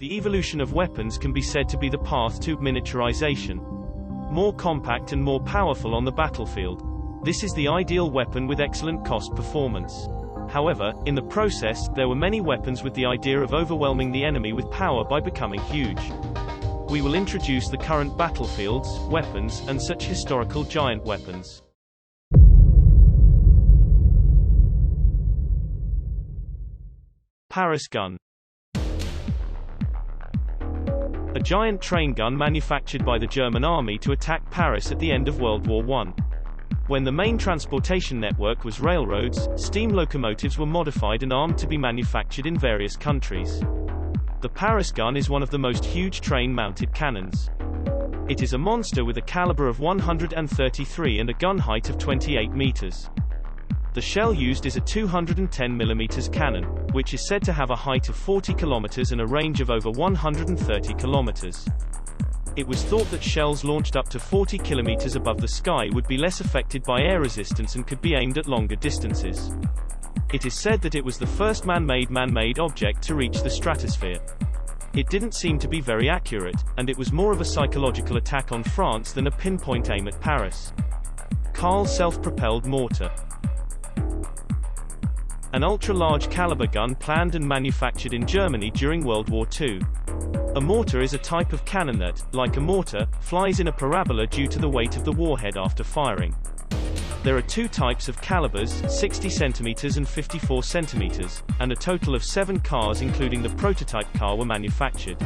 The evolution of weapons can be said to be the path to miniaturization. More compact and more powerful on the battlefield. This is the ideal weapon with excellent cost performance. However, in the process, there were many weapons with the idea of overwhelming the enemy with power by becoming huge. We will introduce the current battlefields, weapons, and such historical giant weapons. Paris gun. A giant train gun manufactured by the German army to attack Paris at the end of World War I. When the main transportation network was railroads, steam locomotives were modified and armed to be manufactured in various countries. The Paris gun is one of the most huge train-mounted cannons. It is a monster with a caliber of 133 and a gun height of 28 meters. The shell used is a 210 mm cannon, which is said to have a height of 40 kilometers and a range of over 130 kilometers. It was thought that shells launched up to 40 kilometers above the sky would be less affected by air resistance and could be aimed at longer distances. It is said that it was the first man-made object to reach the stratosphere. It didn't seem to be very accurate, and it was more of a psychological attack on France than a pinpoint aim at Paris. Karl self-propelled mortar. An ultra-large caliber gun planned and manufactured in Germany during World War II. A mortar is a type of cannon that, like a mortar, flies in a parabola due to the weight of the warhead after firing. There are two types of calibers, 60 cm and 54 cm, and a total of 7 cars including the prototype car were manufactured.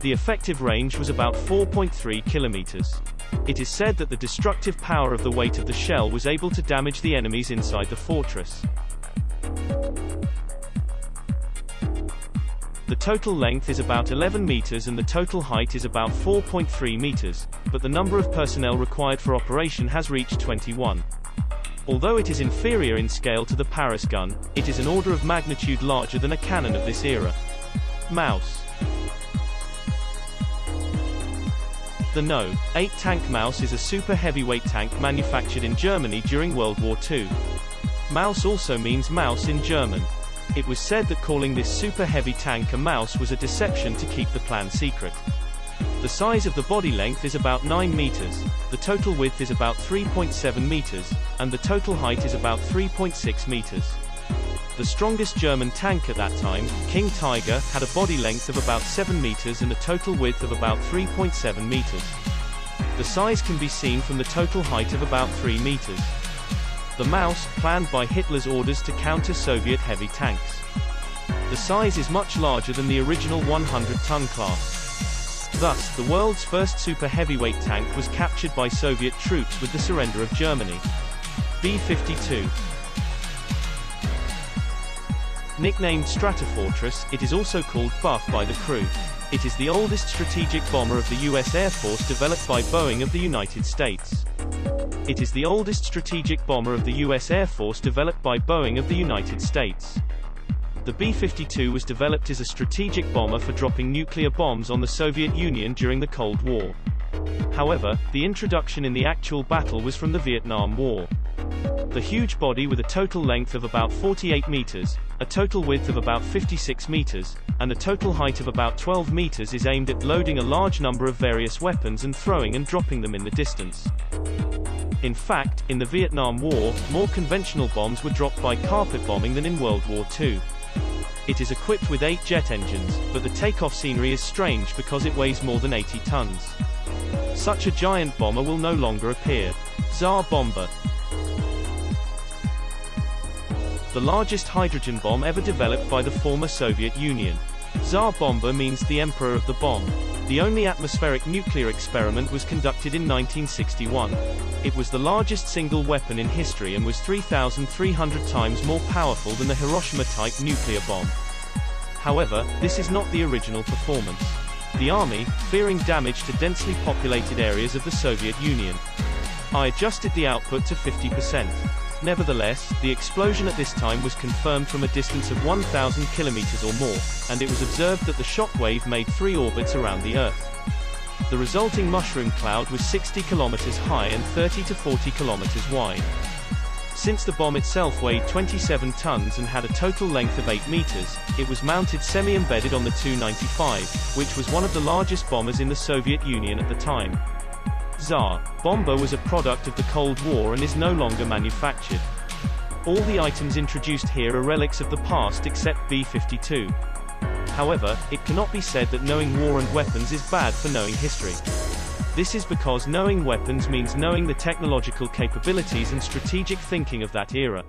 The effective range was about 4.3 kilometers. It is said that the destructive power of the weight of the shell was able to damage the enemies inside the fortress. The total length is about 11 meters and the total height is about 4.3 meters, but the number of personnel required for operation has reached 21. Although it is inferior in scale to the Paris gun, it is an order of magnitude larger than a cannon of this era. Maus. The No. 8 tank Maus is a super heavyweight tank manufactured in Germany during World War II. Maus also means mouse in German. It was said that calling this super heavy tank a mouse was a deception to keep the plan secret. The size of the body length is about 9 meters, the total width is about 3.7 meters, and the total height is about 3.6 meters. The strongest German tank at that time, King Tiger, had a body length of about 7 meters and a total width of about 3.7 meters. The size can be seen from the total height of about 3 meters. The Maus, planned by Hitler's orders to counter Soviet heavy tanks. The size is much larger than the original 100-ton class. Thus, the world's first super heavyweight tank was captured by Soviet troops with the surrender of Germany. B-52. Nicknamed Stratofortress, it is also called Buff by the crew. It is the oldest strategic bomber of the U.S. Air Force developed by Boeing of the United States. It is the oldest strategic bomber of the U.S. Air Force developed by Boeing of the United States. The B-52 was developed as a strategic bomber for dropping nuclear bombs on the Soviet Union during the Cold War. However, the introduction in the actual battle was from the Vietnam War. The huge body with a total length of about 48 meters, a total width of about 56 meters, and a total height of about 12 meters is aimed at loading a large number of various weapons and throwing and dropping them in the distance. In fact, in the Vietnam War, more conventional bombs were dropped by carpet bombing than in World War II. It is equipped with 8 jet engines, but the takeoff scenery is strange because it weighs more than 80 tons. Such a giant bomber will no longer appear. Tsar Bomba. The largest hydrogen bomb ever developed by the former Soviet Union. Tsar Bomba means the Emperor of the Bomb. The only atmospheric nuclear experiment was conducted in 1961. It was the largest single weapon in history and was 3,300 times more powerful than the Hiroshima-type nuclear bomb. However, this is not the original performance. The army, fearing damage to densely populated areas of the Soviet Union, I adjusted the output to 50%. Nevertheless, the explosion at this time was confirmed from a distance of 1,000 kilometers or more, and it was observed that the shock wave made 3 orbits around the Earth. The resulting mushroom cloud was 60 kilometers high and 30 to 40 kilometers wide. Since the bomb itself weighed 27 tons and had a total length of 8 meters, it was mounted semi-embedded on the Tu-95, which was one of the largest bombers in the Soviet Union at the time. Tsar Bomba was a product of the Cold War and is no longer manufactured. All the items introduced here are relics of the past except B-52. However, it cannot be said that knowing war and weapons is bad for knowing history. This is because knowing weapons means knowing the technological capabilities and strategic thinking of that era.